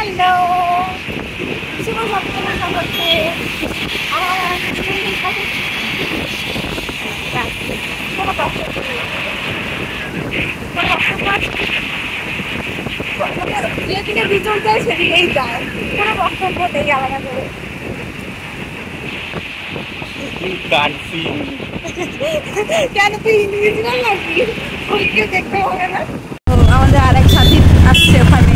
Hello, শুভ সপ্তাহ সকলকে। যেদিকে দুজন যায় সেদিকেই যায়, কোনো বক্তব্য নেই আলাদা করে। কেন তুই ইন্ডিভিজুয়াল নাকি? ওইকে দেখতে হবে না। আমাদের আরেক সাথী আসছে ওখানে।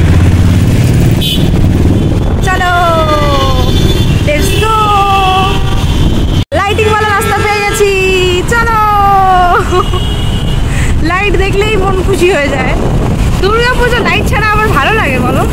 চলো লেটস গো, লাইটিং वाला রাস্তা পেয়ে গেছি। চলো, লাইট দেখলেই মন খুশি হয়ে যায়। দুর্গাপুজো লাইট ছাড়া আবার ভালো লাগে বলো?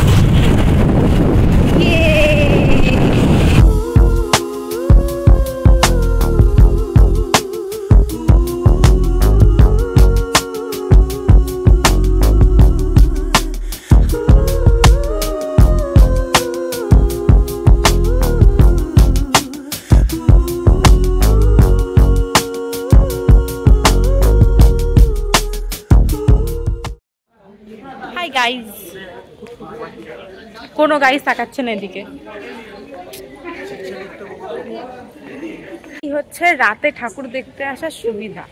হাই গাইজ, কোনো গাইজ তাকাচ্ছে না এদিকে। কি হচ্ছে, রাতে ঠাকুর দেখতে আসার সুবিধা।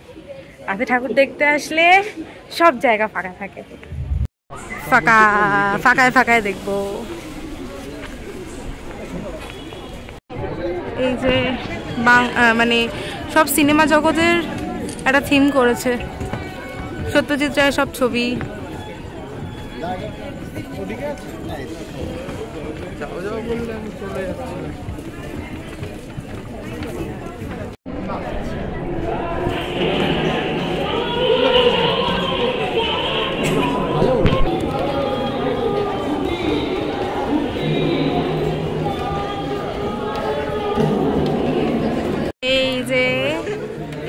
রাতে ঠাকুর দেখতে আসলে সব জায়গা ফাঁকা থাকে, ফাঁকায় ফাঁকায় দেখবো। এই যে মানে সব সিনেমা জগতের একটা থিম করেছে, সত্যজিৎ রায়ের সব ছবি। এই যে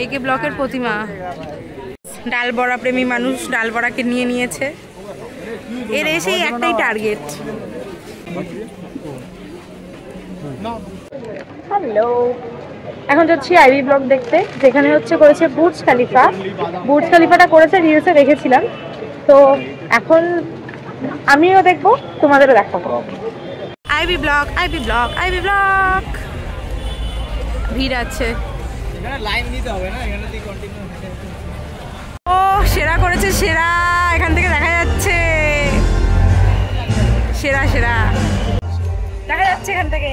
একে ব্লকের প্রতিমা, ডাল বড়া প্রেমী মানুষ ডাল বড়াকে নিয়ে নিয়েছে। এর এসেই একটাই টার্গেট। হ্যালো, এখন যাচ্ছি আইভি ব্লগ দেখতে, যেখানে হচ্ছে করেছে বুর্জ খালিফা। বুর্জ খালিফাটা করেছে, রিলসে দেখেছিলাম, তো এখন আমিও দেখবো, তোমাদেরও দেখাবো। আইভি ব্লগ, আইভি ব্লগ, আইভি ব্লগ। ভিড় আছে, লাইন নিতে হবে না, এখানে থেকে কন্টিনিউ। ও সেরা করেছে, সেরা, এখান থেকে দেখা যাচ্ছে সেরা সেরা দেখা যাচ্ছে এখান থেকে।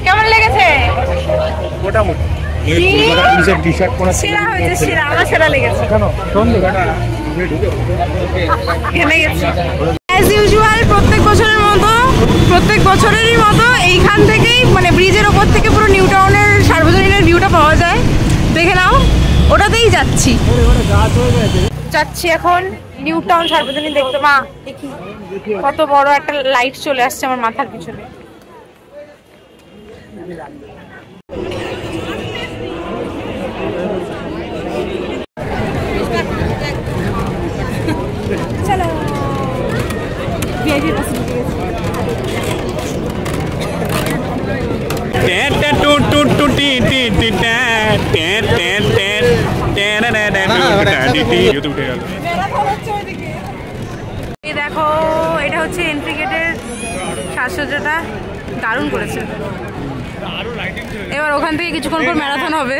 কেমন লেগেছে? মোটামুটি সেরা হয়েছে, সেরা, আমার সেরা লেগেছে। অ্যাজ ইউজুয়াল প্রত্যেক বছরেরই মতো এইখান থেকেই, মানে ব্রিজের ওপর থেকে পুরো নিউ টাউনের সার্বজনীনের ভিউটা পাওয়া যায়। দেখে নাও, ওটাতেই যাচ্ছি এখন নিউ টাউন সার্বজনীন দেখতে। মা দেখি কত বড় একটা লাইট চলে আসছে আমার মাথার পিছনে। ভিআইপি বাসে ঢুকে গেছি। এই দেখো, এটা হচ্ছে এন্ট্রি গেটের সাজসজ্জাটা দারুণ করেছে। এবার ওখান থেকে কিছুক্ষণ পর ম্যারাথন হবে।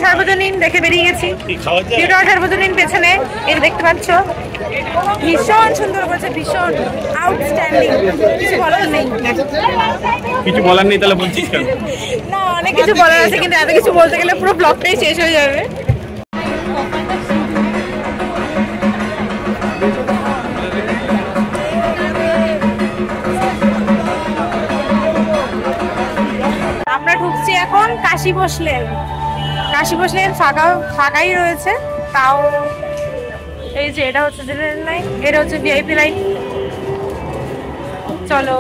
সার্বজনীন দেখে বেরিয়ে গেছি। সার্বজনীন পেছনে এটা দেখতে পাচ্ছ, ভীষণ সুন্দর করেছে, ভীষণ আউটস্ট্যান্ডিং। কিছু বলার নেই, কিছু বলার নেই। তাহলে বলছিস কেন? না, অনেক কিছু বলার আছে, কিন্তু এত কিছু বলতে গেলে পুরো ব্লগটাই শেষ হয়ে যাবে। আমরা ঢুকছি এখন কাশী বসলেন। কাশী বসলেন ফাঁকাই রয়েছে, তাও এই যে এটা হচ্ছে জেনারেল লাইন, এটা হচ্ছে ভিআইপি লাইন। চলো,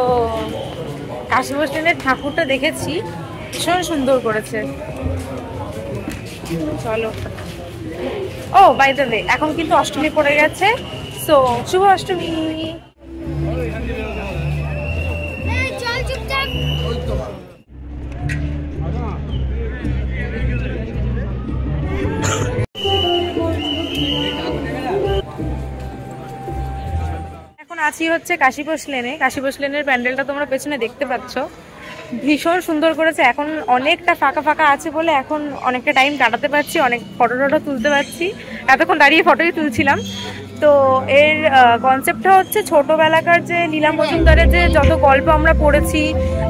কাশী বসলেনের ঠাকুরটা দেখেছি, ভীষণ সুন্দর করেছে। চলো। ও বাই দ্য ওয়ে, এখন কিন্তু অষ্টমী পড়ে গেছে, সো শুভ অষ্টমী। এখন আছি হচ্ছে কাশীবোস লেনে। কাশীবোস লেনের প্যান্ডেলটা তোমরা পেছনে দেখতে পাচ্ছ, ভীষণ সুন্দর করেছে। এখন অনেকটা ফাঁকা ফাঁকা আছে বলে এখন অনেকটা টাইম কাটাতে পারছি, অনেক ফটো টটো তুলতে পারছি। এতক্ষণ দাঁড়িয়ে ফটোই তুলছিলাম। তো এর কনসেপ্টটা হচ্ছে ছোটোবেলাকার যে লীলা মজুমদারের যে যত গল্প আমরা পড়েছি,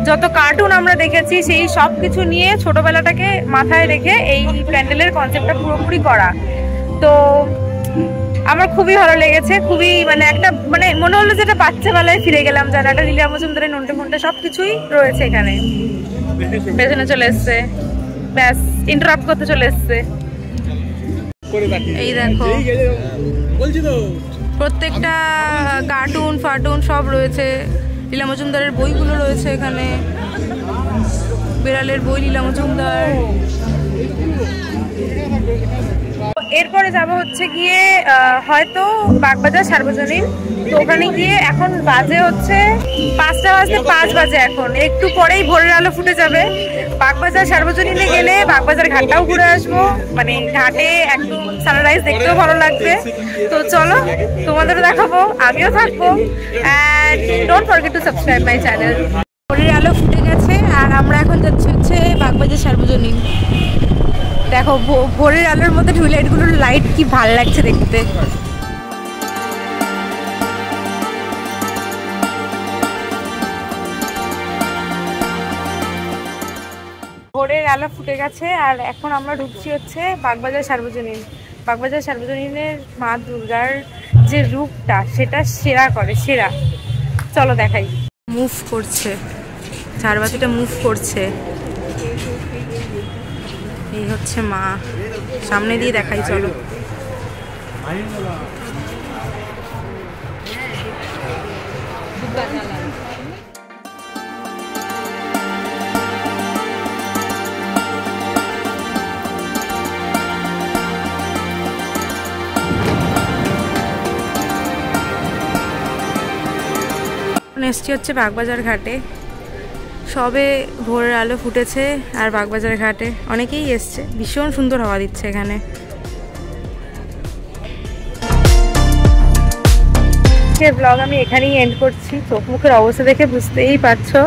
যত কার্টুন আমরা দেখেছি, সেই সব কিছু নিয়ে ছোটোবেলাটাকে মাথায় রেখে এই প্যান্ডেলের কনসেপ্টটা পুরোপুরি করা। তো আমার খুবই ভালো লেগেছে, খুবই মানে একটা মানে মনে হলো যেটা বাচ্চাবেলায় ফিরে গেলাম, যারা একটা লীলা মজুমদারের নন্টে ফন্টে সব কিছুই রয়েছে এখানে। পেছনে চলে এসছে, ব্যাস ইন্টারাপ্ট করতে চলে এসছে। এই দেখো, প্রত্যেকটা কার্টুন ফার্টুন সব রয়েছে, লীলা মজুমদারের বইগুলো রয়েছে এখানে, বিড়ালের বই লীলা মজুমদার। এরপরে যাব হচ্ছে গিয়ে হয়তো বাগবাজার সার্বজনীন। তো ওখানে গিয়ে এখন বাজে হচ্ছে 5টা বাজতে 5 বাজে, এখন একটু পরেই ভোরের আলো ফুটে যাবে। বাগবাজার সার্বজনীনে গেলে বাগবাজার ঘাটটাও ঘুরে আসবো, মানে ঘাটে একদম সানরাইজ দেখতেও ভালো লাগবে। তো চলো, তোমাদেরও দেখাবো, আমিও থাকবো। And don't forget to subscribe my channel. ভোরের আলো ফুটে গেছে আর আমরা এখন যাচ্ছি হচ্ছে বাগবাজার সার্বজনীন। দেখো ভোরের আলোর মধ্যে টুইলাইটগুলোর লাইট কি ভালো লাগছে দেখতে। ভোরের আলো ফুটে গেছে আর এখন আমরা ঢুকছি হচ্ছে বাগবাজার সার্বজনীন। বাগবাজার সার্বজনীনের মা দুর্গার যে রূপটা, সেটা সেরা করে, সেরা। চলো দেখাই। মুভ করছে, চারবাতিটা মুভ করছে। এই হচ্ছে মা, সামনে দিয়ে দেখাই, চলো। এসছি হচ্ছে বাগবাজার ঘাটে, সবে ভোরের আলো ফুটেছে আর বাগবাজার ঘাটে অনেকেই এসছে, ভীষণ সুন্দর হাওয়া দিচ্ছে এখানে। ব্লগ আমি এখানেই এন্ড করছি। চোখ মুখের অবস্থা দেখে বুঝতেই পারছো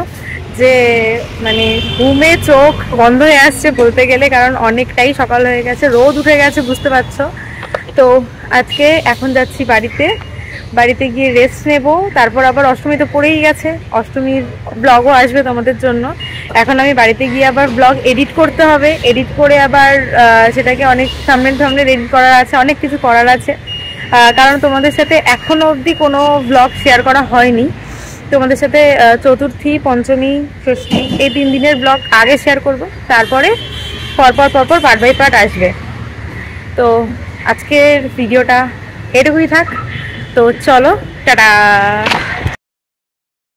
যে মানে ঘুমে চোখ বন্ধ হয়ে আসছে বলতে গেলে, কারণ অনেকটাই সকাল হয়ে গেছে, রোদ উঠে গেছে, বুঝতে পারছো। তো আজকে এখন যাচ্ছি বাড়িতে। বাড়িতে গিয়ে রেস্ট নেব, তারপর আবার অষ্টমী তো পড়েই গেছে, অষ্টমীর ব্লগও আসবে তোমাদের জন্য। এখন আমি বাড়িতে গিয়ে আবার ব্লগ এডিট করতে হবে, এডিট করে আবার সেটাকে অনেক সামনে এডিট করার আছে, অনেক কিছু করার আছে। কারণ তোমাদের সাথে এখনো অবধি কোনো ব্লগ শেয়ার করা হয়নি। তোমাদের সাথে চতুর্থী, পঞ্চমী, ষষ্ঠী এই 3 দিনের ব্লগ আগে শেয়ার করব, তারপরে পরপর পার্ট বাই পার্ট আসবে। তো আজকের ভিডিওটা এটুকুই থাক। তো চলো, টাটা।